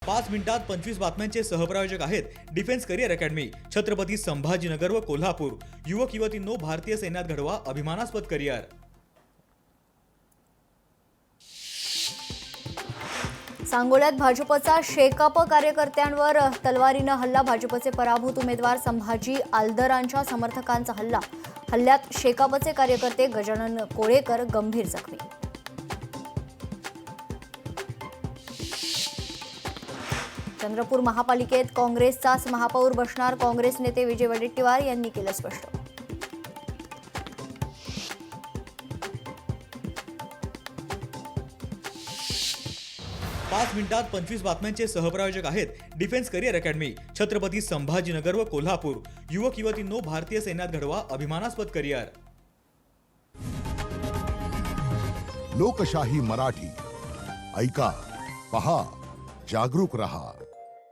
5 मिनिटात 25 बातम्यांचे सहप्रायोजक आहेत defence career academy, Chhatrapati Sambhajinagar व कोल्हापूर। युवक युवतींनो, भारतीय सैन्यात घडवा अभिमानास्पद करिअर। सांगोल्यात भाजपचा शेकाप कार्यकर्त्यांवर तलवारीनं हल्ला। भाजपचे पराभूत उमेदवार संभाजी आलदरांच्या समर्थकांचा हल्ला। हल्ल्यात शेकापचे कार्यकर्ते गजानन कोळेकर गंभीर जखमी। चंद्रपूर महापालिकेत काँग्रेसचाच महापौर बसणार, काँग्रेस नेते विजय वडेट्टीवार यांनी केलं स्पष्ट। पाच मिनिटात 25 बातम्यांचे सहप्रायोजक आहेत defence career academy, Chhatrapati Sambhajinagar व कोल्हापूर। युवक युवतींनो, भारतीय सैन्यात घडवा अभिमानास्पद करिअर। लोकशाही मराठी ऐका, पहा, जागरूक रहा।